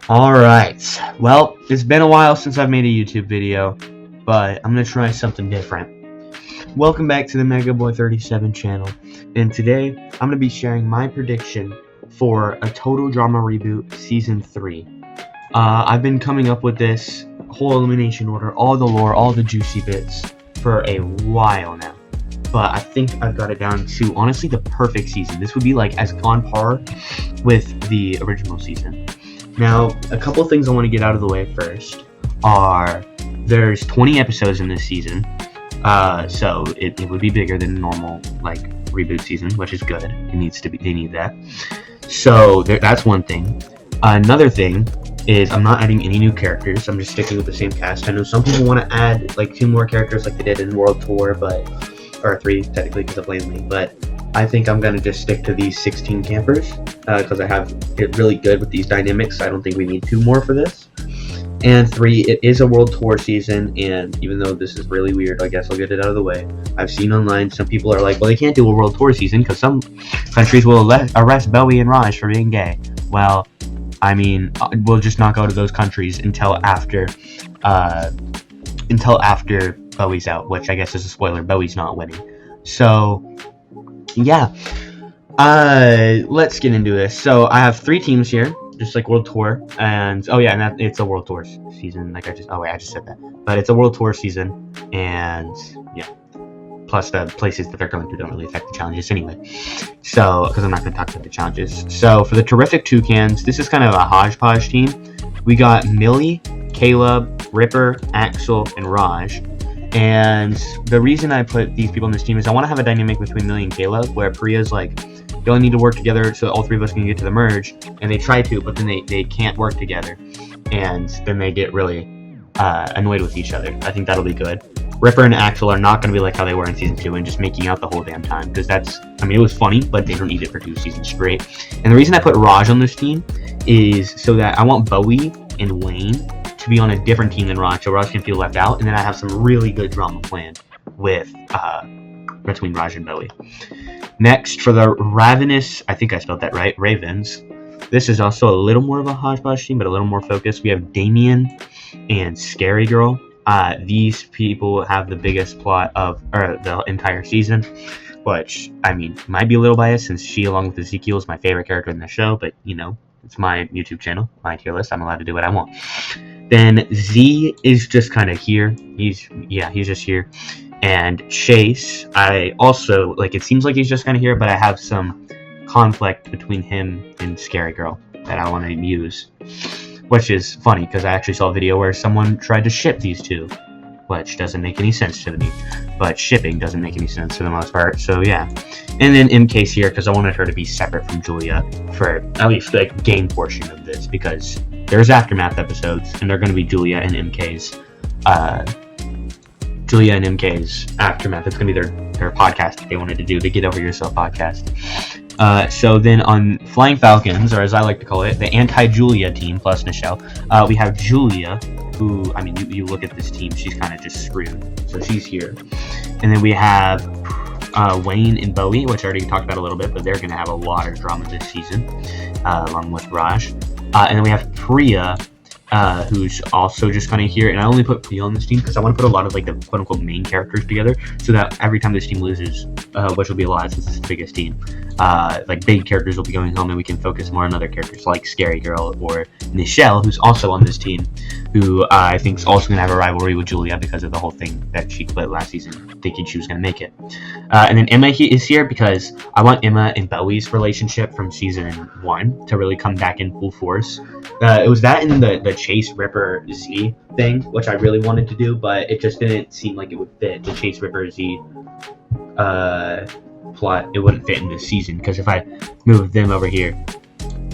Alright, well, it's been a while since I've made a YouTube video, but I'm going to try something different. Welcome back to the MegaBoy37 channel, and today I'm going to be sharing my prediction for a Total Drama Reboot Season 3. I've been coming up with this whole elimination order, all the lore, all the juicy bits, for a while now. But I think I've got it down to, honestly, the perfect season. This would be like as on par with the original season. Now, a couple things I want to get out of the way first are there's 20 episodes in this season, so it would be bigger than normal like reboot season, which is good. It needs to be. They need that. So that's one thing. Another thing is I'm not adding any new characters. I'm just sticking with the same cast. I know some people want to add like 2 more characters like they did in World Tour, or 3 technically because of Langley, but I think I'm going to just stick to these 16 campers because I have it really good with these dynamics. I don't think we need 2 more for this. And 3, it is a World Tour season, and even though this is really weird, I guess I'll get it out of the way. I've seen online some people are like, well, they can't do a World Tour season because some countries will arrest Bowie and Raj for being gay. Well, I mean, we'll just not go to those countries until after Bowie's out, which I guess is a spoiler. Bowie's not winning. So yeah, let's get into this. So I have 3 teams here, just like World Tour, and it's a World Tour season. Like I just said that, but it's a World Tour season, and yeah, plus the places that they're going to don't really affect the challenges anyway. So because I'm not going to talk about the challenges. So for the Terrific Toucans, this is kind of a hodgepodge team. We got Millie, Caleb, Ripper, Axel, and Raj. And the reason I put these people in this team is I want to have a dynamic between Millie and Caleb where Priya's like, you only need to work together so all 3 of us can get to the merge, and they try to, but then they can't work together, and then they get really annoyed with each other. I think that'll be good. Ripper and Axel are not going to be like how they were in Season 2 and just making out the whole damn time, because it was funny, but they don't need it for 2 seasons straight. And the reason I put Raj on this team is so that I want Bowie and Wayne to be on a different team than Raj, so Raj can feel left out, and then I have some really good drama planned with between Raj and Bowie. Next, for the Ravenous, I think I spelled that right, Ravens. This is also a little more of a hodgepodge team, but a little more focused. We have Damien and Scary Girl. These people have the biggest plot of the entire season, which, I mean, might be a little biased since she, along with Ezekiel, is my favorite character in the show, but, you know, it's my YouTube channel, my tier list. I'm allowed to do what I want. Then Z is just kind of here. He's just here. And Chase, I also, like, it seems like he's just kind of here, but I have some conflict between him and Scary Girl that I want to use. Which is funny, because I actually saw a video where someone tried to ship these 2, which doesn't make any sense to me. But shipping doesn't make any sense for the most part, so yeah. And then MK's here, because I wanted her to be separate from Julia for at least the game portion of this, because there's Aftermath episodes, and they're going to be Julia and MK's Aftermath. It's going to be their podcast that they wanted to do, the Get Over Yourself podcast. So then on Flying Falcons, or as I like to call it, the anti-Julia team plus Nichelle, we have Julia, who, I mean, you look at this team, she's kind of just screwed, so she's here. And then we have Wayne and Bowie, which I already talked about a little bit, but they're going to have a lot of drama this season, along with Raj. And then we have Priya, who's also just kind of here, and I only put Priya on this team because I want to put a lot of like the quote-unquote main characters together, so that every time this team loses, which will be a lot since it's the biggest team, like big characters will be going home, and we can focus more on other characters like Scary Girl or Nichelle, who's also on this team, who I think is also going to have a rivalry with Julia because of the whole thing that she quit last season, thinking she was going to make it. And then Emma is here because I want Emma and Bowie's relationship from Season 1 to really come back in full force. It was that in the Chase Ripper Z thing, which I really wanted to do, but it just didn't seem like it would fit the Chase Ripper Z plot. It wouldn't fit in this season, because if I move them over here,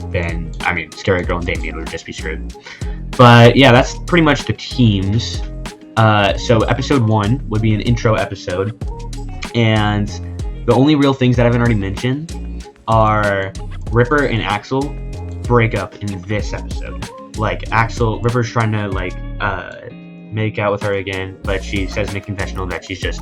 then, I mean, Scary Girl and Damien would just be screwed. But yeah, that's pretty much the teams. So episode 1 would be an intro episode, and the only real things that I haven't already mentioned are Ripper and Axel break up in this episode. Like, Ripper's trying to like make out with her again, but she says in a confessional that she's just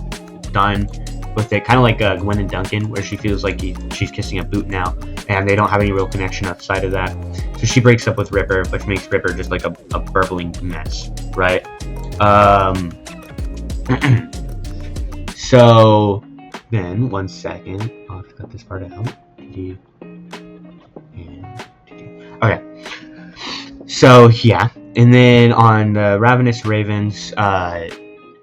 done with it, kind of like Gwen and Duncan, where she feels like she's kissing a boot now. and they don't have any real connection outside of that. So she breaks up with Ripper, which makes Ripper just like a burbling mess, right? So then, one second, I'll have to cut this part out. Okay. So yeah, and then on the Ravenous Ravens,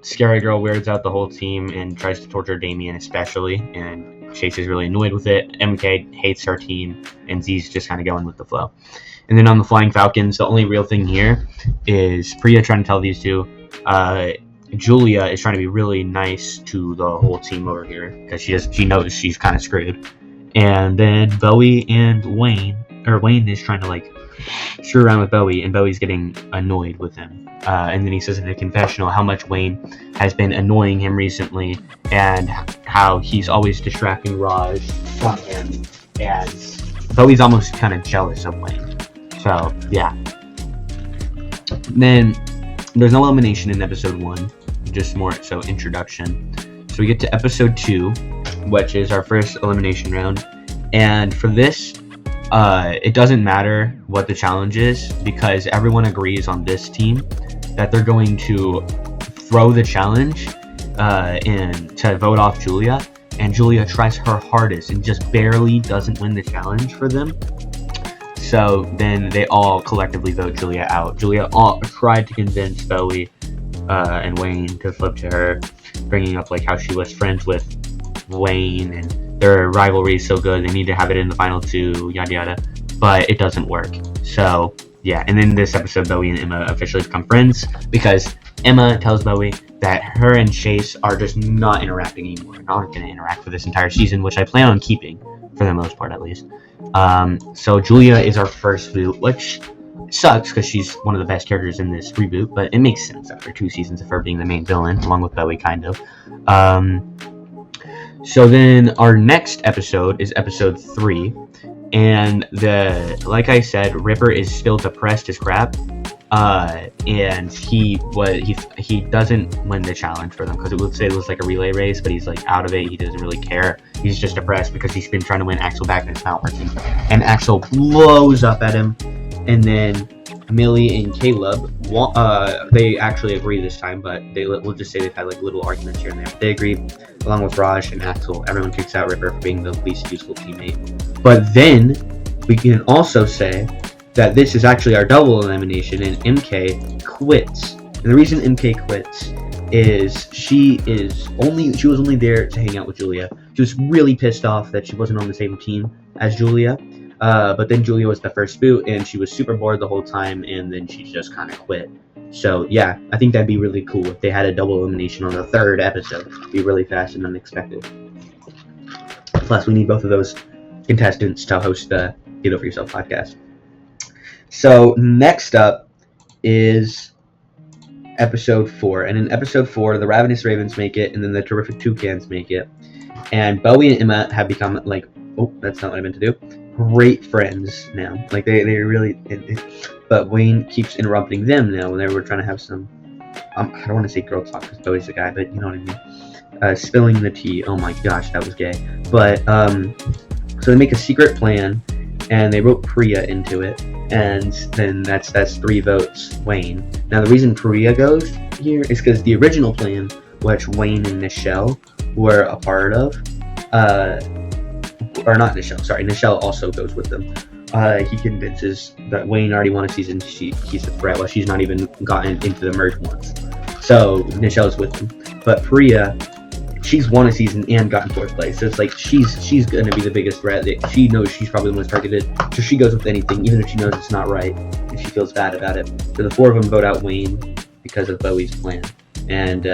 Scary Girl weirds out the whole team and tries to torture Damien especially, and Chase is really annoyed with it. MK hates her team, and Z's just kind of going with the flow. And then on the Flying Falcons, the only real thing here is Priya trying to tell these two. Julia is trying to be really nice to the whole team over here because she knows she's kind of screwed. And then Bowie and Wayne is trying to like screw around with Bowie, and Bowie's getting annoyed with him. And then he says in a confessional how much Wayne has been annoying him recently, and how he's always distracting Raj from him, and Bowie's almost kind of jealous of Wayne. So yeah. Then there's no elimination in episode 1, just more so introduction. So we get to episode 2, which is our first elimination round, and for this, it doesn't matter what the challenge is because everyone agrees on this team that they're going to throw the challenge and to vote off Julia, and Julia tries her hardest and just barely doesn't win the challenge for them. So then they all collectively vote Julia out. Julia tried to convince Bowie and Wayne to flip to her, bringing up like how she was friends with Wayne and their rivalry is so good they need to have it in the final 2, yada yada, but it doesn't work. So yeah, and in this episode, Bowie and Emma officially become friends because Emma tells Bowie that her and Chase are just not interacting anymore, not going to interact for this entire season, which I plan on keeping for the most part at least. So Julia is our first boot, which sucks because she's one of the best characters in this reboot, but it makes sense after 2 seasons of her being the main villain, along with Bowie, kind of. So then our next episode is episode 3, and like I said, Ripper is still depressed as crap, and he doesn't win the challenge for them because it would say it was like a relay race, but he's like out of it. He doesn't really care. He's just depressed because he's been trying to win Axel back and it's not working. And Axel blows up at him, and then Millie and Caleb, they actually agree this time, but we'll just say they've had like little arguments here and there. They agree, along with Raj and Axel. Everyone kicks out Ripper for being the least useful teammate. But then we can also say that this is actually our double elimination, and MK quits. And the reason MK quits is she was only there to hang out with Julia. She was really pissed off that she wasn't on the same team as Julia. But then Julia was the first boot, and she was super bored the whole time, and then she just kind of quit. So yeah, I think that'd be really cool if they had a double elimination on the 3rd episode. It'd be really fast and unexpected. Plus, we need both of those contestants to host the Get Over Yourself podcast. So next up is episode 4, and in episode 4, the Ravenous Ravens make it, and then the Terrific Toucans make it, and Bowie and Emma have become like, oh, that's not what I meant to do, great friends now. Like they really, but Wayne keeps interrupting them now when they were trying to have some, I don't want to say girl talk because Bowie's a guy, but you know what I mean. Spilling the tea. Oh my gosh, that was gay. But so they make a secret plan, and they wrote Priya into it, and then that's 3 votes Wayne. Now the reason Priya goes here is because the original plan, which Wayne and Nichelle were a part of, or not Nichelle, sorry, Nichelle also goes with them. He convinces that Wayne already won a season, he's a threat, while she's not even gotten into the merge once. So Nichelle's with them. But Priya, she's won a season and gotten 4th place, so it's like she's gonna be the biggest threat. She knows she's probably the most targeted, so she goes with anything, even if she knows it's not right, and she feels bad about it. So the 4 of them vote out Wayne because of Bowie's plan, and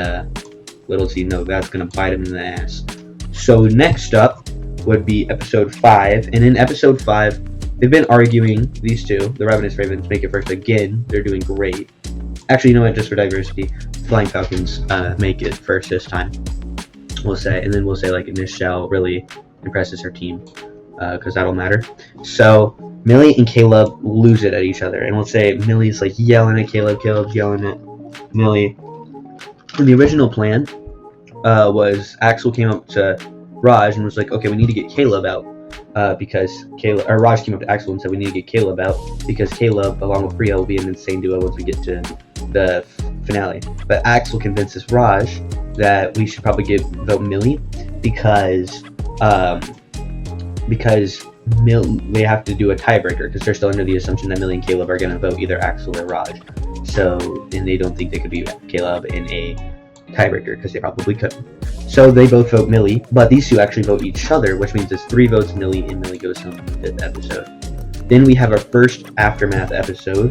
little does he know that's gonna bite him in the ass. So next up would be episode 5, and in episode 5, they've been arguing, these two, the Ravenous Ravens make it first again. They're doing great. Actually, you know what, just for diversity, Flying Falcons make it first this time, we'll say, and then we'll say like Nichelle really impresses her team, because that'll matter. So Millie and Caleb lose it at each other, and we'll say Millie's like yelling at Caleb, Caleb's yelling at Millie. And the original plan was Axel came up to Raj and was like, okay, we need to get Caleb out. because Raj came up to Axel and said we need to get Caleb out because Caleb, along with Priya, will be an insane duo once we get to the finale. But Axel convinces Raj that we should probably vote Millie because they have to do a tiebreaker because they're still under the assumption that Millie and Caleb are going to vote either Axel or Raj. So, and they don't think they could be Caleb in a tiebreaker because they probably couldn't. So they both vote Millie, but these two actually vote each other, which means it's 3 votes Millie, and Millie goes home in the 5th episode. Then we have our first Aftermath episode,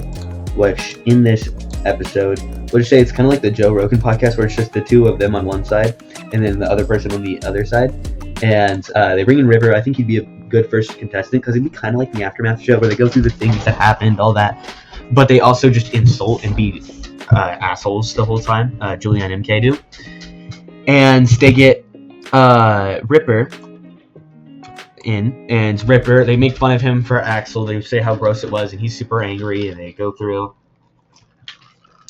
which in this episode, we'll just say it's kind of like the Joe Rogan podcast where it's just the two of them on one side and then the other person on the other side. And they bring in River. I think he'd be a good first contestant because it'd be kind of like the Aftermath show where they go through the things that happened, all that. But they also just insult and be assholes the whole time. Julia and MK do. And they get Ripper in, and Ripper, they make fun of him for Axel. They say how gross it was, and he's super angry, and they go through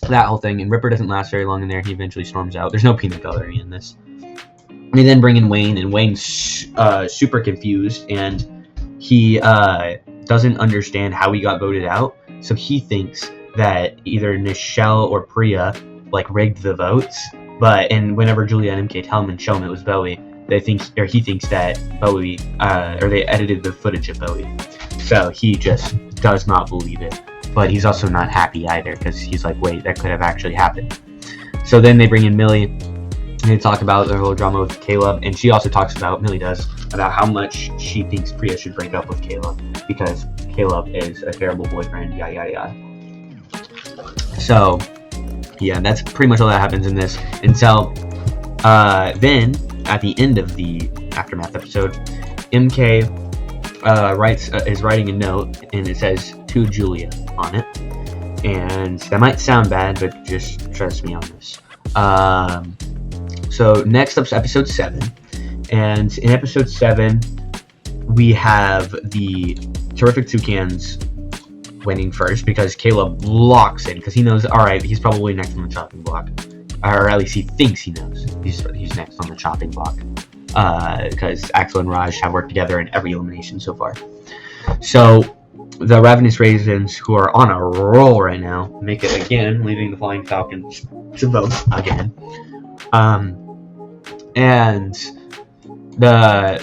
that whole thing. And Ripper doesn't last very long in there. He eventually storms out. There's no peanut gallery in this. They then bring in Wayne, and Wayne's super confused, and he doesn't understand how he got voted out. So he thinks that either Nichelle or Priya rigged the votes. And whenever Julia and MK tell him and show him it was Bowie, he thinks that Bowie, or they edited the footage of Bowie. So he just does not believe it. But he's also not happy either, because he's like, wait, that could have actually happened. So then they bring in Millie, and they talk about their whole drama with Caleb, and she also talks about, Millie does, about how much she thinks Priya should break up with Caleb, because Caleb is a terrible boyfriend, yada yada yada. So, yeah, that's pretty much all that happens in this. Until then, at the end of the Aftermath episode, MK is writing a note, and it says, to Julia on it. And that might sound bad, but just trust me on this. So next up's episode 7. And in episode 7, we have the Terrific Toucans winning first because Caleb locks in because he knows, alright, he's probably next on the chopping block. Or at least he thinks he knows he's next on the chopping block. Because Axel and Raj have worked together in every elimination so far. So the Ravenous Ravens, who are on a roll right now, make it again, leaving the Flying Falcons to vote again. And the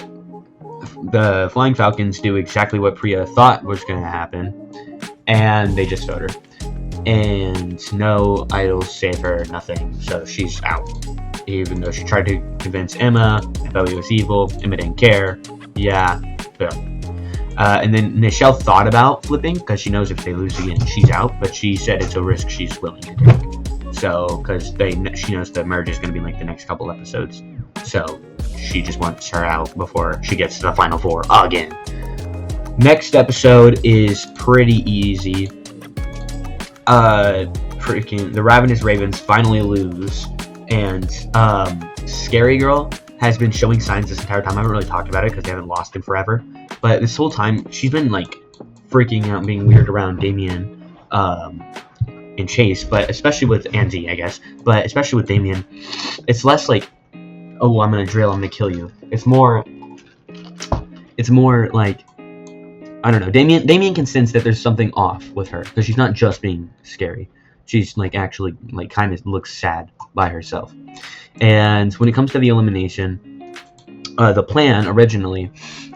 Flying Falcons do exactly what Priya thought was going to happen, and they just vote her. And no idols save her, nothing, so she's out. Even though she tried to convince Emma that Bowie was evil, Emma didn't care. Yeah, boom. And then Nichelle thought about flipping because she knows if they lose again, she's out. But she said it's a risk she's willing to take. So, because she knows the merge is going to be the next couple episodes. So, she just wants her out before she gets to the final 4 again. Next episode is pretty easy. The Ravenous Ravens finally lose. And Scary Girl has been showing signs this entire time. I haven't really talked about it because they haven't lost him forever. But this whole time, she's been freaking out and being weird around Damien and Chase, but especially with Andy, I guess. But especially with Damien, it's less oh, I'm gonna drill, I'm gonna kill you. It's more I don't know. Damien can sense that there's something off with her because she's not just being scary. She's actually kind of looks sad by herself. And when it comes to the elimination, the plan originally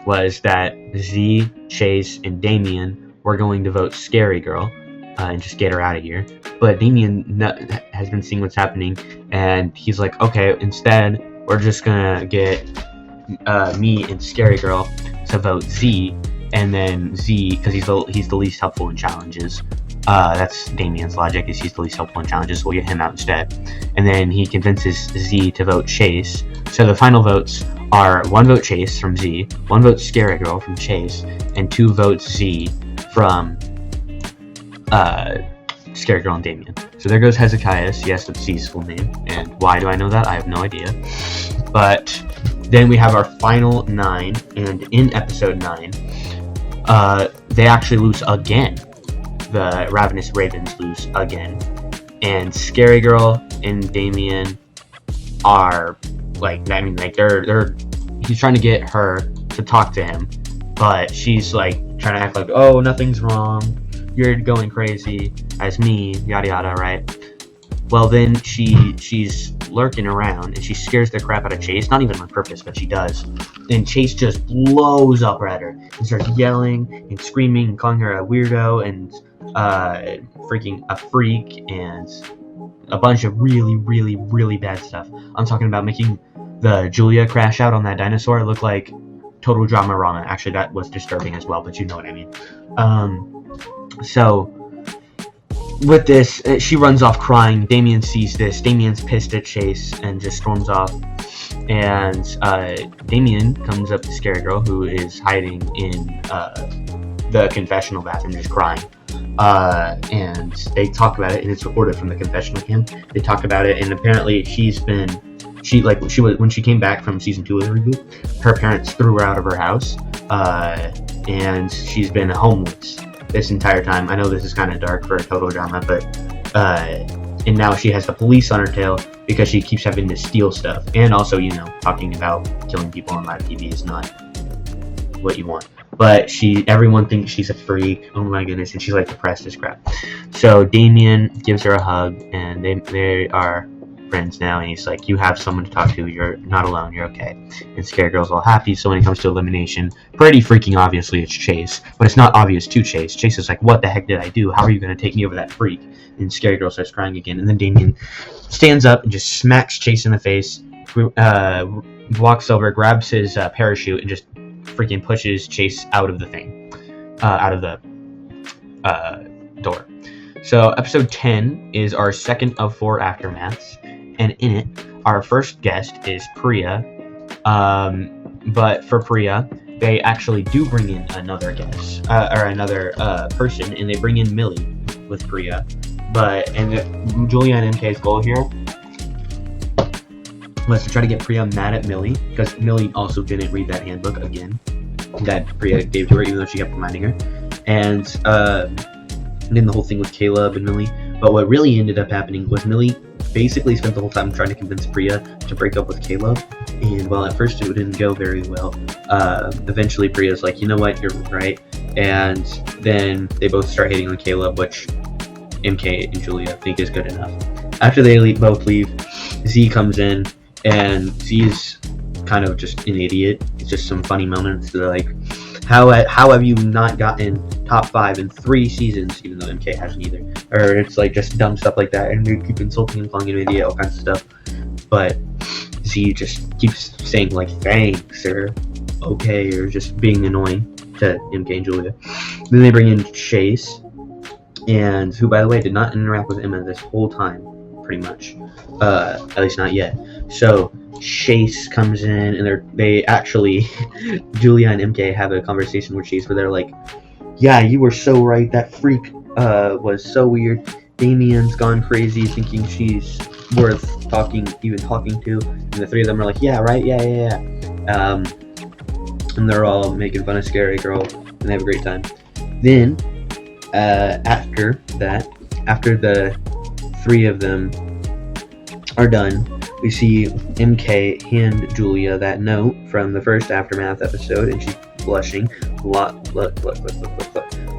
was that Z, Chase, and Damien were going to vote Scary Girl and just get her out of here. But Damien has been seeing what's happening, and he's like, okay, instead, we're just gonna get me and Scary Girl to vote Z, and then Z, because he's the least helpful in challenges. That's Damien's logic, is he's the least helpful in challenges, so we'll get him out instead. And then he convinces Z to vote Chase. So the final votes are 1 vote Chase from Z, 1 vote Scary Girl from Chase, and 2 votes Z from Scary Girl and Damien. So there goes Hezekiah's. Yes, that's Z's full name. And why do I know that? I have no idea. But then we have our final 9, and in episode 9, they actually lose again. The Ravenous Ravens lose again. And Scary Girl and Damien are he's trying to get her to talk to him, but she's like trying to act like, oh, nothing's wrong, you're going crazy as me, yada yada, right? Well, then she's lurking around and she scares the crap out of Chase, not even on purpose, but she does. And Chase just blows up at her and starts yelling and screaming and calling her a weirdo and freaking a freak and a bunch of really, really, really bad stuff. I'm talking about making the Julia crash out on that dinosaur look like total drama rama. Actually, that was disturbing as well, but you know what I mean. So with this, she runs off crying. Damien sees this. Damien's pissed at Chase and just storms off. And Damien comes up to Scary Girl, who is hiding in the confessional bathroom, just crying. And they talk about it, and it's recorded from the confessional cam. They talk about it, and apparently when she came back from season 2 of the reboot, her parents threw her out of her house, and she's been homeless this entire time. I know this is kind of dark for a total drama, but and now she has the police on her tail because she keeps having to steal stuff, and also, you know, talking about killing people on live TV is not what you want. But everyone thinks she's a freak. Oh my goodness, and she's like depressed as crap. So Damien gives her a hug, and they are friends now, and he's like, you have someone to talk to, you're not alone, you're okay. And Scary Girl's all happy. So when it comes to elimination, pretty freaking obviously it's Chase, but it's not obvious to Chase. Chase is like, what the heck did I do? How are you going to take me over that freak? And Scary Girl starts crying again, and then Damien stands up and just smacks Chase in the face, walks over, grabs his parachute, and just freaking pushes Chase out of the thing, out of the door. So episode 10 is our second of 4 aftermaths, and in it, our first guest is Priya. But for Priya, they actually do bring in another guest, or another person, and they bring in Millie with Priya. And Julia and MK's goal here was to try to get Priya mad at Millie, because Millie also didn't read that handbook again that Priya gave to her, even though she kept reminding her. And then the whole thing with Caleb and Millie. But what really ended up happening was Millie basically spent the whole time trying to convince Priya to break up with Caleb. And while at first it didn't go very well, eventually Priya's like, you know what, you're right. And then they both start hating on Caleb, which MK and Julia think is good enough. After they both leave, Z comes in, and Z's kind of just an idiot. It's just some funny moments. They're like, how have you not gotten top 5 in 3 seasons, even though MK hasn't either? Or it's like just dumb stuff like that, and they keep insulting him, calling him an idiot, all kinds of stuff. But Z just keeps saying like thanks or okay, or just being annoying to MK and Julia. Then they bring in Chase, and who, by the way, did not interact with Emma this whole time, pretty much. At least not yet. So Chase comes in, and they actually Julia and MK have a conversation with Chase where they're like, yeah, you were so right, that freak was so weird. Damien's gone crazy thinking she's worth talking to, and the 3 of them are like, yeah, right, yeah. And they're all making fun of Scary Girl, and they have a great time. Then after the 3 of them are done, we see MK hand Julia that note from the first Aftermath episode, and she's blushing. Look.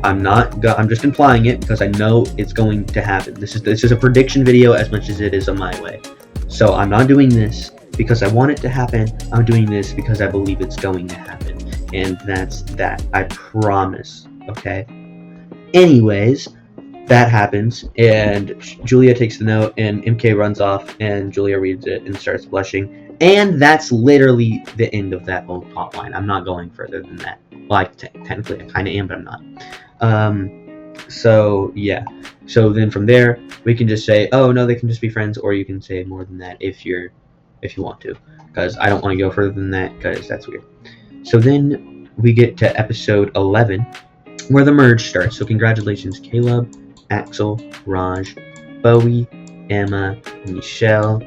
I'm just implying it because I know it's going to happen. This is a prediction video as much as it is a my way. So I'm not doing this because I want it to happen. I'm doing this because I believe it's going to happen. And that's that. I promise. Okay? Anyways, that happens, and Julia takes the note, and MK runs off, and Julia reads it and starts blushing. And that's literally the end of that whole plot line. I'm not going further than that. Well, technically I kind of am, but I'm not. So, yeah. So then from there, we can just say, oh, no, they can just be friends, or you can say more than that if you want to. Because I don't want to go further than that, because that's weird. So then we get to episode 11, where the merge starts. So congratulations, Caleb, Axel, Raj, Bowie, Emma, Michelle,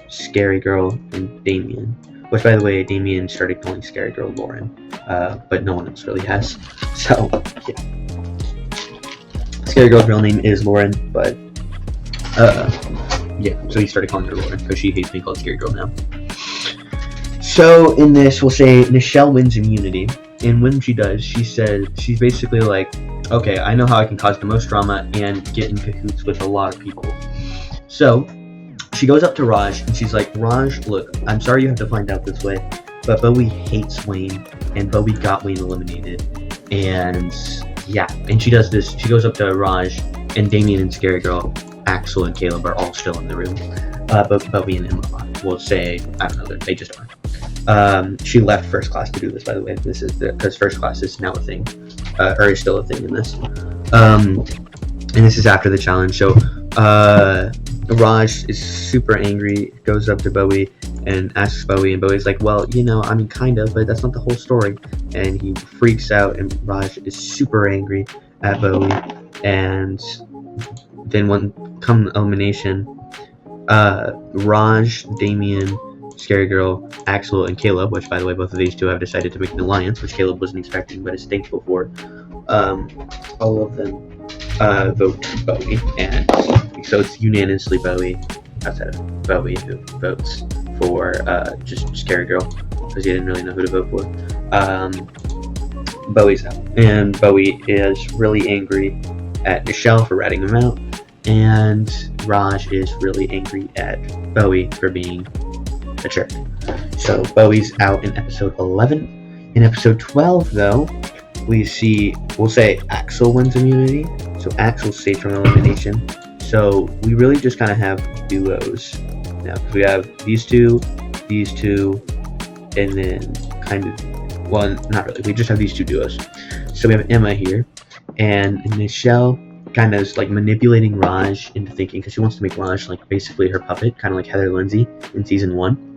Scary Girl, and Damien. Which, by the way, Damien started calling Scary Girl Lauren, but no one else really has. So, yeah. Scary Girl's real name is Lauren, but, yeah, so he started calling her Lauren, because she hates being called Scary Girl now. So, in this, we'll say Michelle wins immunity, And when she does, she's basically like, okay, I know how I can cause the most drama and get in cahoots with a lot of people. So she goes up to Raj and she's like, Raj, look, I'm sorry you have to find out this way, but Bowie hates Wayne, and Bowie got Wayne eliminated. And yeah, and she does this. She goes up to Raj, and Damien and Scary Girl, Axel and Caleb are all still in the room. But Bowie and Emma will say, I don't know, they just are. She left first class to do this, by the way. This is because first class is now a thing, or is still a thing in this. And this is after the challenge. So Raj is super angry, goes up to Bowie and asks Bowie, and Bowie's like, well, you know, I mean, kind of, but that's not the whole story. And he freaks out, and Raj is super angry at Bowie. And then come elimination, Raj, Damien, Scary Girl, Axel, and Caleb, which, by the way, both of these two have decided to make an alliance, which Caleb wasn't expecting, but is thankful for. All of them vote Bowie, and so it's unanimously Bowie, outside of Bowie, who votes for just Scary Girl, because he didn't really know who to vote for. Bowie's out, and Bowie is really angry at Michelle for ratting him out, and Raj is really angry at Bowie for being a jerk. So Bowie's out in episode 11. In episode 12, though, we'll say Axel wins immunity, so Axel's safe from elimination. So we really just kind of have duos now, because we have these two, and then kind of, well, not really, we just have these two duos. So we have Emma here, and Michelle kind of is like manipulating Raj into thinking, because she wants to make Raj like basically her puppet, kind of like Heather Lindsay in season 1.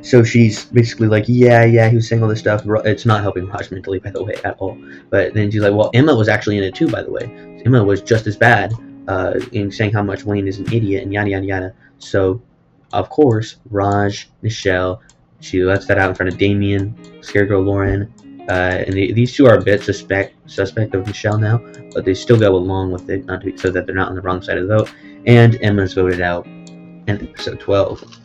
So she's basically like, yeah, he was saying all this stuff. It's not helping Raj mentally, by the way, at all. But then she's like, well, Emma was actually in it too, by the way. Emma was just as bad in saying how much Wayne is an idiot and yada, yada, yada. So, of course, Raj, Michelle, she lets that out in front of Damien, Scary Girl Lauren. And these two are a bit suspect of Michelle now, but they still go along with it so that they're not on the wrong side of the vote. And Emma's voted out in episode 12.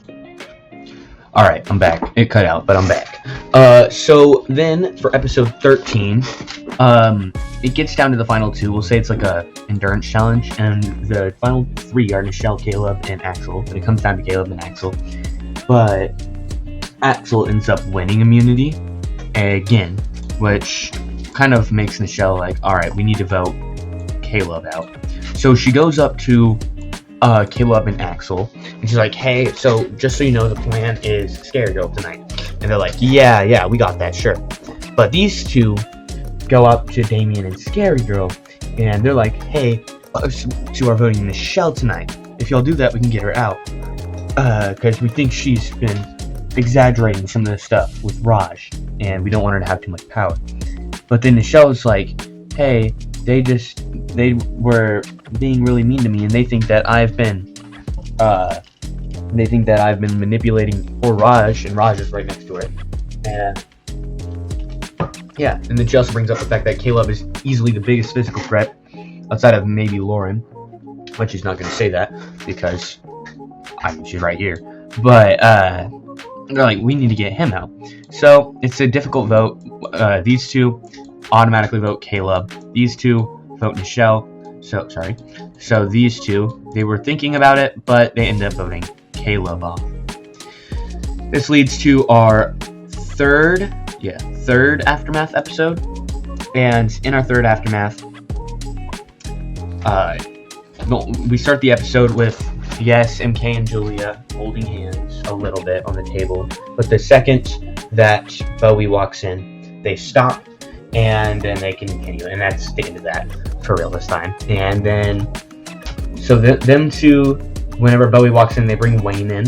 Alright, I'm back. It cut out, but I'm back. So then for episode 13, it gets down to the final two. We'll say it's like a endurance challenge, and the final three are Michelle, Caleb, and Axel. And it comes down to Caleb and Axel. But Axel ends up winning immunity again, which kind of makes Michelle like, alright, we need to vote Caleb out. So she goes up to Caleb and Axel, and she's like, hey, so just so you know, the plan is Scary Girl tonight. And they're like, yeah, we got that, sure. But these two go up to Damien and Scary Girl, and they're like, hey, us two are voting Michelle tonight. If y'all do that, we can get her out. Because we think she's been exaggerating some of the stuff with Raj, and we don't want her to have too much power. But then Michelle's like, hey, they were being really mean to me, and they think that I've been manipulating poor Raj, and Raj is right next to her. And yeah, and then she also brings up the fact that Caleb is easily the biggest physical threat outside of maybe Lauren, but she's not going to say that because she's right here. But they're like, we need to get him out. So it's a difficult vote. These two automatically vote Caleb. These two vote Michelle. So these two, they were thinking about it, but they ended up voting Caleb off. This leads to our third Aftermath episode. And in our third Aftermath, we start the episode with, yes, MK and Julia holding hands a little bit on the table. But the second that Bowie walks in, they stop, and then they continue. And that's the end of that for real this time. And then, so them two, whenever Bowie walks in, they bring Wayne in.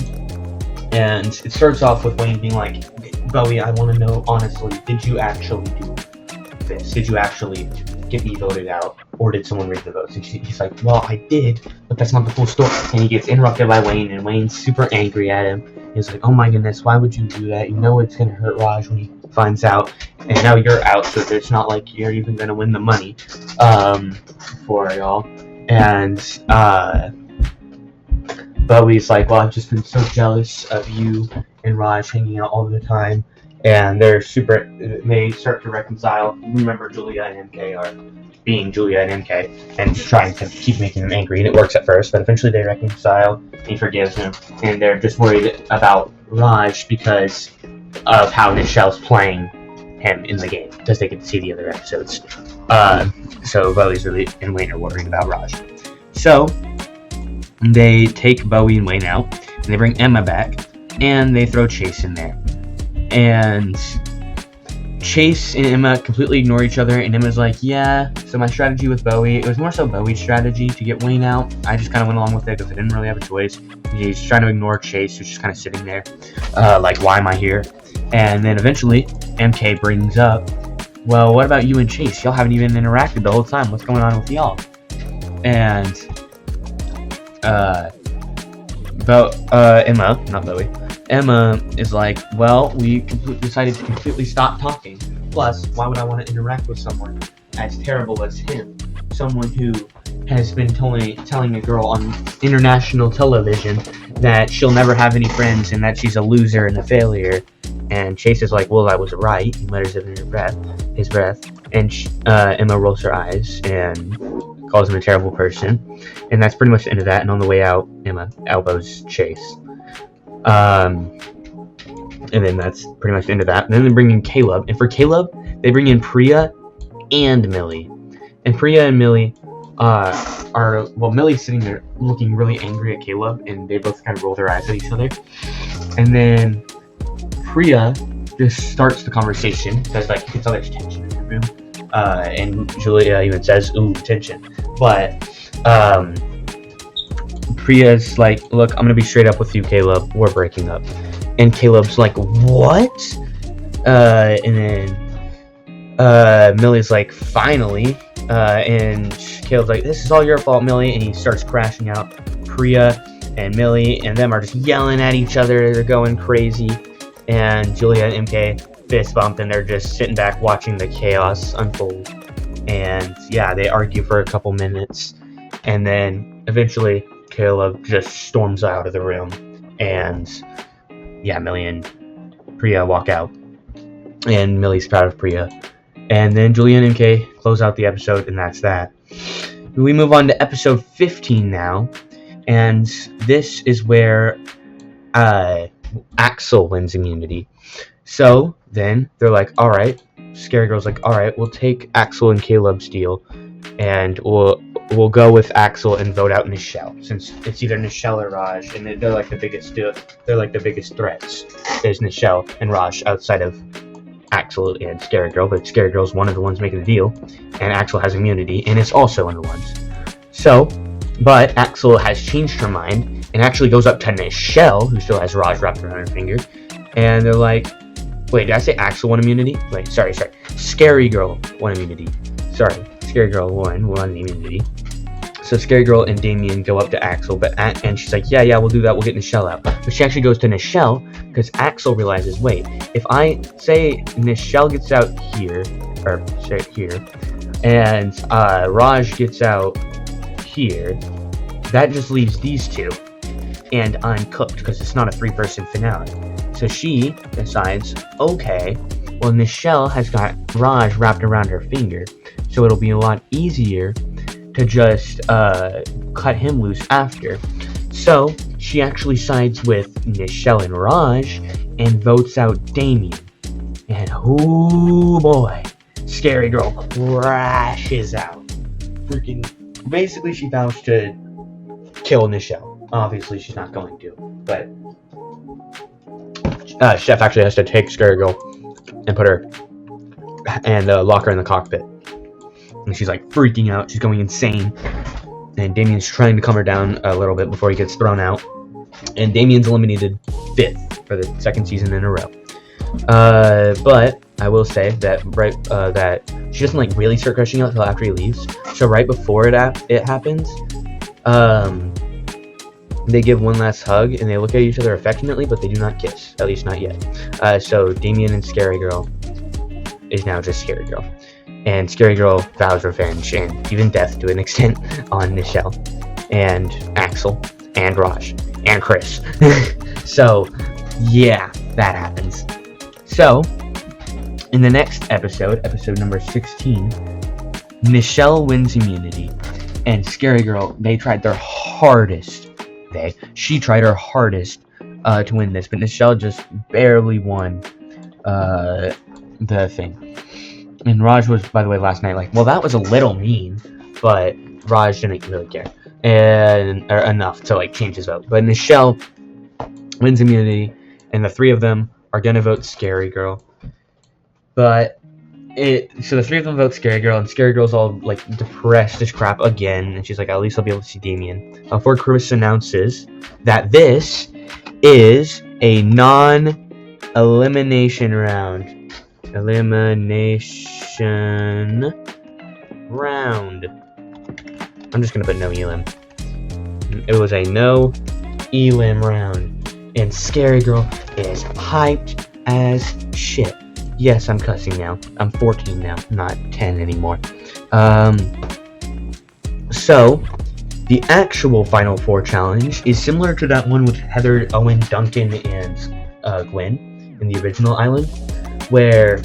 And it starts off with Wayne being like, Bowie, I want to know, honestly, did you actually do this? Did you actually get me voted out? Or did someone read the votes? And he's like, well, I did, but that's not the full story. And he gets interrupted by Wayne, and Wayne's super angry at him. He's like, oh my goodness, why would you do that? You know it's going to hurt Raj when he finds out. And now you're out, so it's not like you're even going to win the money for y'all. And Bowie's like, well, I've just been so jealous of you and Raj hanging out all the time. and they start to reconcile. Remember, Julia and MK are being Julia and MK and trying to keep making him angry, and it works at first, but eventually they reconcile. He forgives him, and they're just worried about Raj because of how Nichelle's playing him in the game, because they get to see the other episodes. So Bowie's really and Wayne are worried about Raj. So they take Bowie and Wayne out, and they bring Emma back, and they throw Chase in there. And Chase and Emma completely ignore each other, and Emma's like, yeah, so my strategy with Bowie, it was more so Bowie's strategy to get Wayne out. I just kind of went along with it because I didn't really have a choice. He's trying to ignore Chase, who's just kind of sitting there, like, why am I here? And then eventually, MK brings up, well, what about you and Chase? Y'all haven't even interacted the whole time. What's going on with y'all? And Emma, not Bowie, Emma is like, well, we decided to completely stop talking. Plus, why would I want to interact with someone as terrible as him? Someone who has been telling a girl on international television that she'll never have any friends and that she's a loser and a failure. And Chase is like, well, I was right. He mutters it in his breath. And Emma rolls her eyes and calls him a terrible person. And that's pretty much the end of that. And on the way out, Emma elbows Chase. And then that's pretty much the end of that. And then they bring in Caleb. And for Caleb, they bring in Priya and Millie. And Priya and Millie Millie's sitting there looking really angry at Caleb. And they both kind of roll their eyes at each other. And then Priya just starts the conversation because, like, you can tell there's tension in the room. And Julia even says, ooh, tension. But Priya's like, look, I'm gonna be straight up with you, Caleb. We're breaking up. And Caleb's like, what? And then Millie's like, finally. And Caleb's like, this is all your fault, Millie. And he starts crashing out. Priya and Millie and them are just yelling at each other. They're going crazy. And Julia and MK fist bump, and they're just sitting back watching the chaos unfold. And yeah, they argue for a couple minutes, and then eventually Caleb just storms out of the room, and yeah, Millie and Priya walk out, and Millie's proud of Priya. And then Julia and MK close out the episode, and that's that. We move on to episode 15 now, and this is where Axel wins immunity. So then they're like, alright, Scary Girl's like, alright, we'll take Axel and Caleb's deal, and we'll go with Axel and vote out Nichelle, since it's either Nichelle or Raj, and they're like the biggest threats. There's Nichelle and Raj outside of Axel and Scary Girl, but Scary Girl's one of the ones making the deal, and Axel has immunity, and it's also one of the ones. So, but Axel has changed her mind, and actually goes up to Nichelle, who still has Raj wrapped around her finger, and they're like, wait, did I say Axel won immunity? Wait, sorry. Scary Girl won immunity. Sorry, Scary Girl won immunity. So Scary Girl and Damien go up to Axel, and she's like, yeah, we'll do that, we'll get Nichelle out. But she actually goes to Nichelle, because Axel realizes, wait, if I say Nichelle gets out here, and Raj gets out here, that just leaves these two. And I'm cooked, because it's not a 3-person finale. So she decides, okay, well, Nichelle has got Raj wrapped around her finger, so it'll be a lot easier to just cut him loose after. So she actually sides with Nichelle and Raj and votes out Damien. And oh boy, Scary Girl crashes out. Basically she vows to kill Nichelle. Obviously, she's not going to, but Chef actually has to take Scary Girl and put her and lock her in the cockpit. And she's like freaking out. She's going insane. And Damien's trying to calm her down a little bit before he gets thrown out. And Damien's eliminated 5th for the 2nd season in a row. But I will say that that she doesn't like really start crushing out until after he leaves. So right before it happens, they give one last hug, and they look at each other affectionately, but they do not kiss. At least not yet. So Damien and Scary Girl is now just Scary Girl. And Scary Girl vows revenge, and even death to an extent, on Nichelle, and Axel, and Raj, and Chris. So, yeah, that happens. So, in the next episode number 16, Nichelle wins immunity, and Scary Girl, they tried their hardest. She tried her hardest to win this, but Nichelle just barely won the thing. And Raj was, by the way, last night like, well, that was a little mean, but Raj didn't really care or enough to like change his vote. But Nichelle wins immunity, and the three of them are gonna vote Scary Girl. But so the three of them vote Scary Girl, and Scary Girl's all like depressed as crap again, and she's like, at least I'll be able to see Damien. Before Chris announces that this is a non-elimination round. Elimination round. I'm just gonna put no elim. It was a no elim round, and Scary Girl is hyped as shit. Yes, I'm cussing now. I'm 14 now, not 10 anymore. So, the actual Final Four challenge is similar to that one with Heather, Owen, Duncan, and Gwen in the original Island, where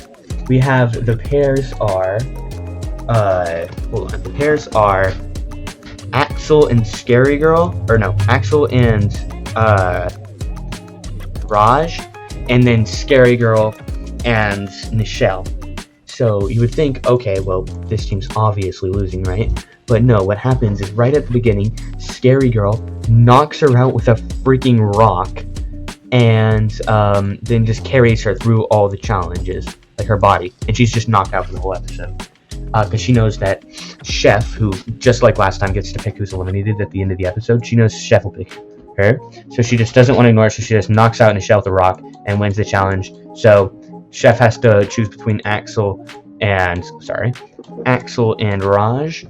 we have the pairs are, the pairs are Axel and Scary Girl, Axel and Raj, and then Scary Girl and Nichelle. So you would think, okay, well, this team's obviously losing, right? But no, what happens is right at the beginning, Scary Girl knocks her out with a freaking rock, and then just carries her through all the challenges, like her body, and she's just knocked out for the whole episode. Because she knows that Chef, who, just like last time, gets to pick who's eliminated at the end of the episode, she knows Chef will pick her, so she just doesn't want to ignore it, so she just knocks out Nichelle with a rock and wins the challenge. So Chef has to choose between Axel and Raj,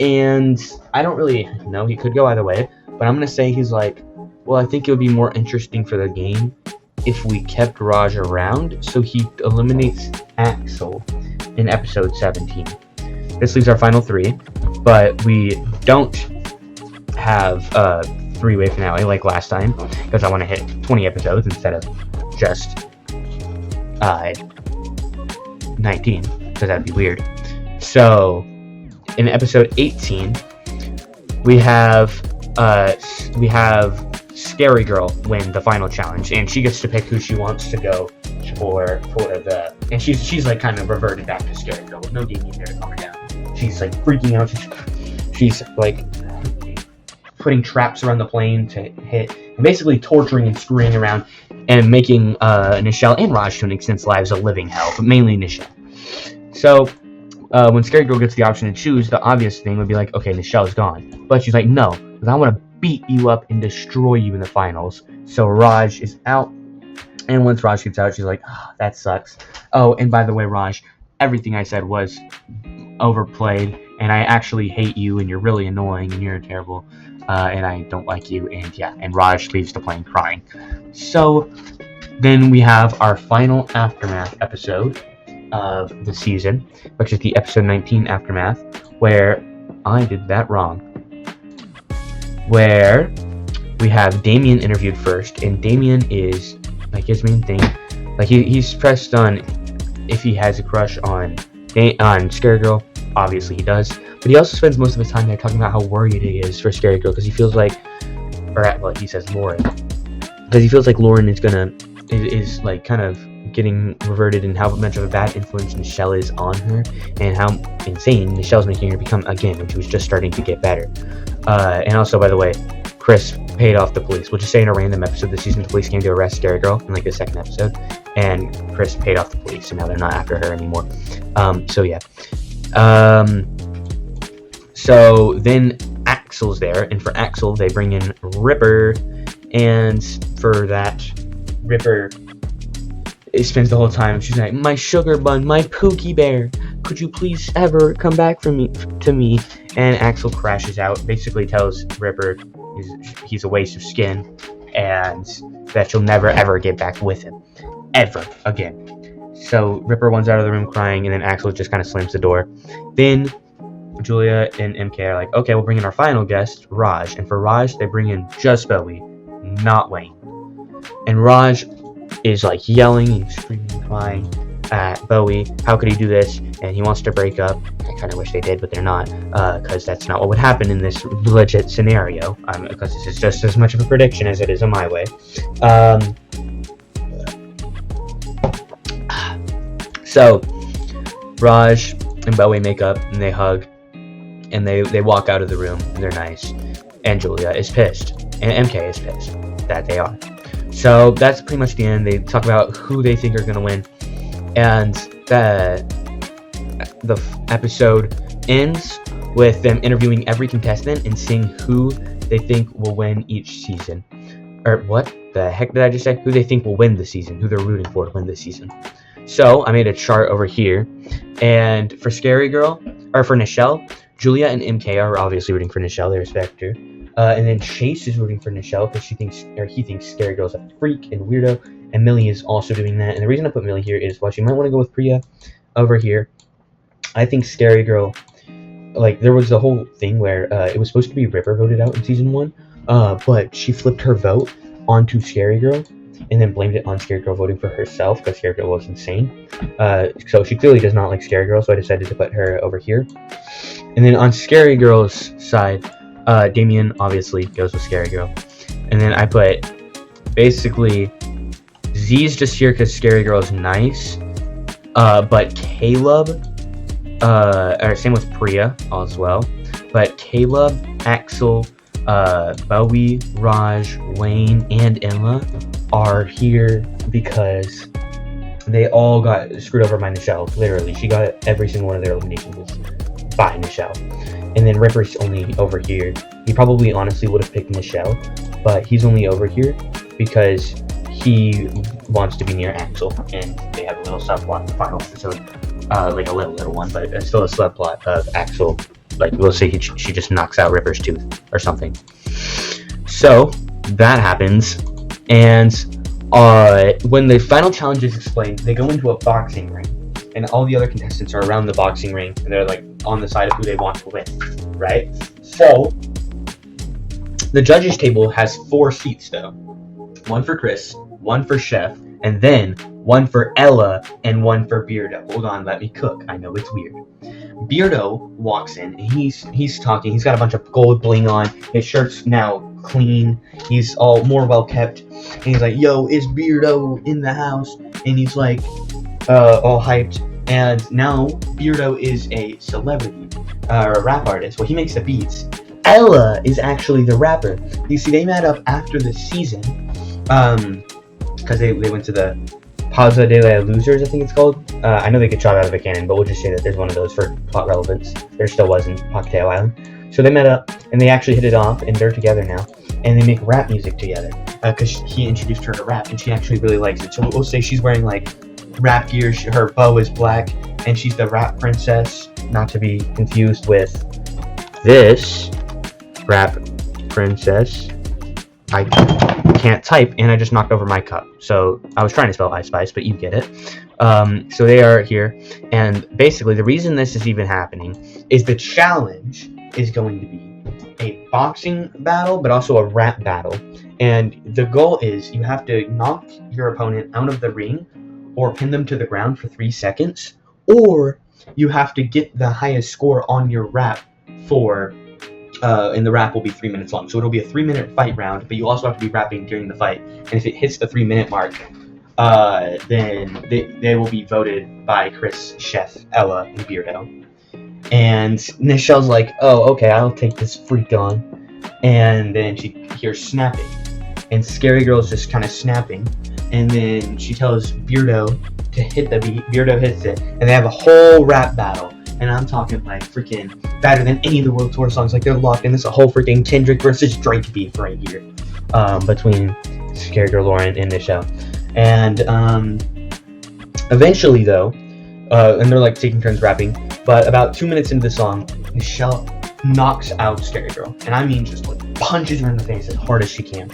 and I don't really know, he could go either way, but I'm going to say he's like, well, I think it would be more interesting for the game if we kept Raj around, so he eliminates Axel in episode 17. This leaves our final three, but we don't have a three-way finale like last time, because I want to hit 20 episodes instead of just 19, because that'd be weird. So, in episode 18, we have Scary Girl win the final challenge, and she gets to pick who she wants to go for the, and she's like kind of reverted back to Scary Girl with no Damien there to calm her down. She's like freaking out. She's like putting traps around the plane to hit, and basically torturing and screwing around, and making Nichelle and Raj to an extent's lives a living hell, but mainly Nichelle. So when Scary Girl gets the option to choose, the obvious thing would be like, okay, Nichelle's gone, but she's like, no, because I want to beat you up and destroy you in the finals. So Raj is out, and once Raj gets out, she's like, oh, that sucks. Oh, and by the way, Raj, everything I said was overplayed, and I actually hate you, and you're really annoying, and you're terrible, and I don't like you, and yeah, and Raj leaves the plane crying. So then we have our final Aftermath episode of the season, which is the episode 19 Aftermath, where I did that wrong. Where we have Damien interviewed first, and Damien is, like, his main thing, like, he's pressed on if he has a crush on Scary Girl. Obviously he does, but he also spends most of his time there talking about how worried he is for Scary Girl, because he feels like, he says Lauren, because he feels like Lauren is like kind of getting reverted, and how much of a bad influence Nichelle is on her, and how insane Nichelle's making her become again when she was just starting to get better. And also, by the way, Chris paid off the police. We'll just say in a random episode this season, the police came to arrest Scary Girl in like the second episode, and Chris paid off the police, and now they're not after her anymore. So yeah. So then Axel's there, and for Axel they bring in Ripper, and for that, Ripper spends the whole time, she's like, my sugar bun, my Pookie Bear, could you please ever come back to me? And Axel crashes out, basically tells Ripper he's a waste of skin, and that she'll never ever get back with him, ever again. So Ripper runs out of the room crying, and then Axel just kind of slams the door. Then Julia and MK are like, okay, we'll bring in our final guest, Raj. And for Raj, they bring in just Bowie, not Wayne. And Raj is like yelling and screaming, crying at Bowie. How could he do this? And he wants to break up. I kind of wish they did, but they're not, because that's not what would happen in this legit scenario. Because this is just as much of a prediction as it is a my way. So Raj and Bowie make up and they hug and they walk out of the room and they're nice. And Julia is pissed and MK is pissed that they are. So that's pretty much the end. They talk about who they think are going to win, and the episode ends with them interviewing every contestant and seeing who they think will win each season. Or what the heck did I just say? Who they think will win the season, who they're rooting for to win the season. So I made a chart over here, and for Scary Girl, or for Nichelle, Julia and MK are obviously rooting for Nichelle. They respect her. And then Chase is rooting for Nichelle because he thinks Scary Girl's a freak and weirdo. And Millie is also doing that. And the reason I put Millie here is, well, she might want to go with Priya over here. I think Scary Girl, like, there was the whole thing where it was supposed to be Ripper voted out in season 1, but she flipped her vote onto Scary Girl and then blamed it on Scary Girl voting for herself because Scary Girl was insane. So she clearly does not like Scary Girl, so I decided to put her over here. And then on Scary Girl's side, Damien obviously goes with Scary Girl. And then I put, basically, Z's just here because Scary Girl is nice. But Caleb, or same with Priya as well. But Caleb, Axel, Bowie, Raj, Wayne, and Emma are here because they all got screwed over by Nichelle. Literally, she got every single one of their eliminations by Nichelle. And then Ripper's only over here. He probably honestly would have picked Nichelle, but he's only over here because he wants to be near Axel, and they have a little subplot in the final episode, like a little one, but it's still a subplot of Axel. Like, we'll say she just knocks out Ripper's tooth or something. So that happens, and when the final challenge is explained, they go into a boxing ring, and all the other contestants are around the boxing ring, and they're like on the side of who they want to win, right? So the judges table has 4 seats though. One for Chris, one for Chef, and then one for Ella, and one for Beardo. Hold on, let me cook. I know it's weird. Beardo walks in, and he's talking. He's got a bunch of gold bling on. His shirt's now clean. He's all more well kept. And he's like, "Yo, is Beardo in the house?" And he's like, all hyped. And now Beardo is a celebrity, or a rap artist. Well, he makes the beats. Ella is actually the rapper. You see, they met up after the season, because they went to the Pausa de la Losers, I think it's called. I know they get shot out of a cannon, but we'll just say that there's one of those for plot relevance. There still was in Pocatello Island. So they met up, and they actually hit it off, and they're together now. And they make rap music together, because he introduced her to rap, and she actually really likes it. So we'll say she's wearing, like, rap gear. Her bow is black, and she's the rap princess, not to be confused with this rap princess. I can't type, and I just knocked over my cup. So I was trying to spell Ice Spice, but you get it. So they are here, and basically the reason this is even happening is the challenge is going to be a boxing battle, but also a rap battle. And the goal is you have to knock your opponent out of the ring or pin them to the ground for 3 seconds, or you have to get the highest score on your rap for and the rap will be 3 minutes long. So it'll be a 3-minute fight round, but you also have to be rapping during the fight. And if it hits the 3-minute mark, then they will be voted by Chris, Chef, Ella, and Beardo. And Nichelle's like, "Oh, okay, I'll take this freak on." And then she hears snapping. And Scary Girl's just kind of snapping. And then she tells Beardo to hit the beat. Beardo hits it. And they have a whole rap battle. And I'm talking like freaking better than any of the World Tour songs. Like, they're locked in. This is a whole freaking Kendrick versus Drake beef right here, between Scary Girl Lauren and Nichelle. And eventually though, and they're like taking turns rapping, but about 2 minutes into the song, Nichelle knocks out Scary Girl, and I mean just like punches her in the face as hard as she can.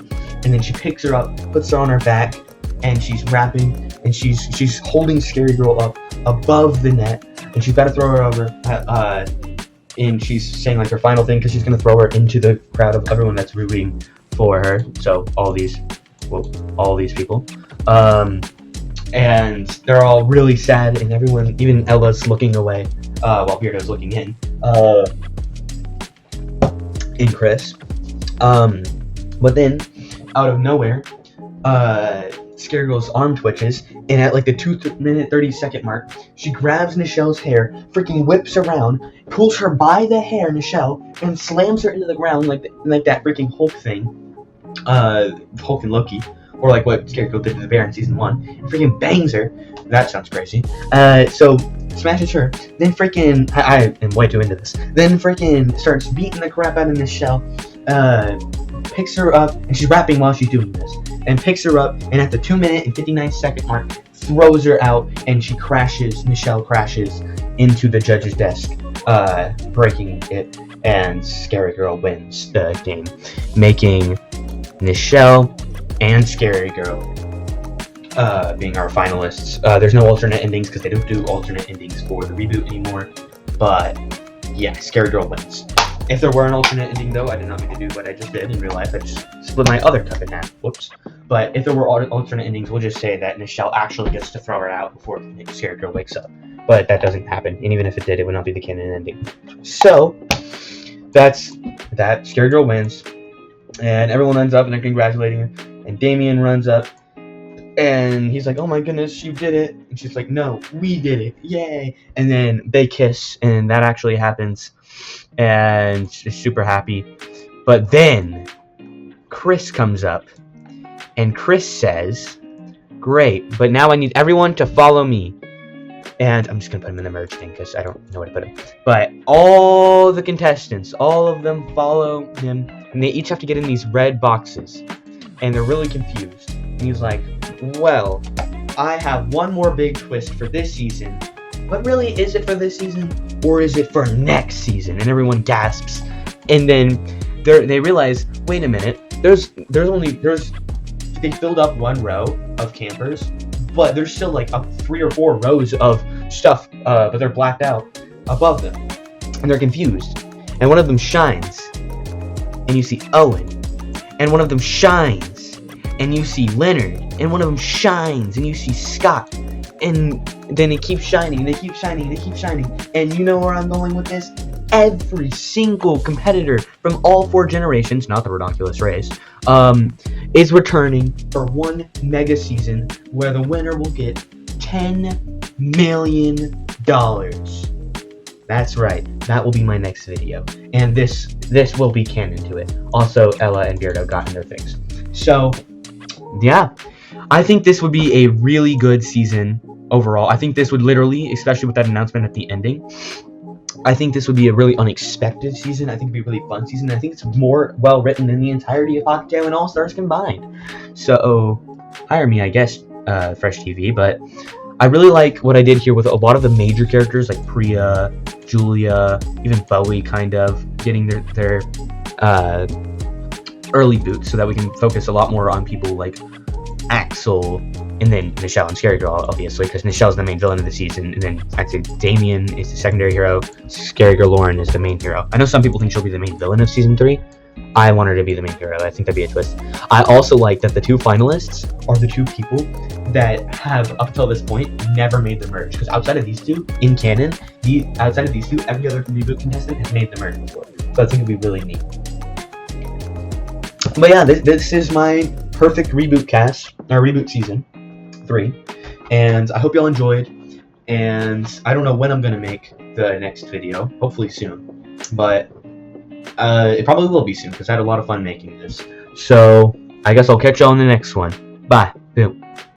And then she picks her up, puts her on her back, and she's rapping, and she's holding Scary Girl up above the net, and she's about to throw her over, and she's saying like her final thing because she's gonna throw her into the crowd of everyone that's rooting for her. So all these people. and they're all really sad, and everyone, even Ella's looking away, while Beardo's looking in Chris. But then, out of nowhere, Scary Girl's arm twitches, and at like the 2-minute 30-second mark, she grabs Nichelle's hair, freaking whips around, pulls her by the hair, Nichelle, and slams her into the ground like that freaking Hulk thing, Hulk and Loki, or like what Scary Girl did to the bear in season 1, and freaking bangs her. That sounds crazy. So smashes her, then freaking, I am way too into this, then freaking starts beating the crap out of Nichelle, picks her up, and she's rapping while she's doing this, and picks her up, and at the 2-minute and 59-second mark, throws her out, and Nichelle crashes into the judge's desk, breaking it, and Scary Girl wins the game, making Nichelle and Scary Girl being our finalists. There's no alternate endings because they don't do alternate endings for the reboot anymore, but yeah, Scary Girl wins. If there were an alternate ending, though, I did not mean to do what I just did in real life. I just split my other cup in half. Whoops. But if there were alternate endings, we'll just say that Nichelle actually gets to throw her out before Scary Girl wakes up. But that doesn't happen, and even if it did, it would not be the canon ending. So, that's that. Scary Girl wins, and everyone runs up, and they're congratulating her, and Damien runs up, and he's like, oh my goodness, you did it. And she's like, no, we did it. Yay. And then they kiss, and that actually happens. And she's super happy. But then Chris comes up, and Chris says, great, but now I need everyone to follow me. And I'm just going to put him in the merge thing because I don't know where to put him. But all the contestants, all of them follow him, and they each have to get in these red boxes. And they're really confused. And he's like, well, I have one more big twist for this season. But really, is it for this season? Or is it for next season? And everyone gasps. And then they realize, wait a minute, they filled up one row of campers, but there's still like up 3 or 4 rows of stuff, but they're blacked out above them. And they're confused. And one of them shines, and you see Owen. And one of them shines, and you see Leonard. And one of them shines, and you see Scott. And then it keeps shining, and they keep shining, and they keep shining. And you know where I'm going with this? Every single competitor from all 4 generations, not the Redonkulous race, is returning for one mega season where the winner will get $10 million. That's right, that will be my next video. And this will be canon to it. Also, Ella and Beardo got in their things. So, yeah. I think this would be a really good season overall. I think this would literally, especially with that announcement at the ending, I think this would be a really unexpected season. I think it would be a really fun season. I think it's more well written than the entirety of Pocket Tail and All Stars combined. So, hire me, I guess, Fresh TV. But I really like what I did here with a lot of the major characters like Priya, Julia, even Bowie kind of getting their early boots so that we can focus a lot more on people like Axel, and then Nichelle and Scary Girl, obviously, because Nichelle's the main villain of the season, and then I'd say Damien is the secondary hero, Scary Girl Lauren is the main hero. I know some people think she'll be the main villain of season 3. I want her to be the main hero. I think that'd be a twist. I also like that the 2 finalists are the 2 people that have, up until this point, never made the merge, because outside of these 2, in canon, outside of these 2, every other reboot contestant has made the merge before. So I think it'd be really neat. But yeah, this is my perfect reboot cast, or reboot season 3, and I hope y'all enjoyed. And I don't know when I'm gonna make the next video. Hopefully soon, but it probably will be soon because I had a lot of fun making this. So I guess I'll catch y'all in the next one. Bye. Boom.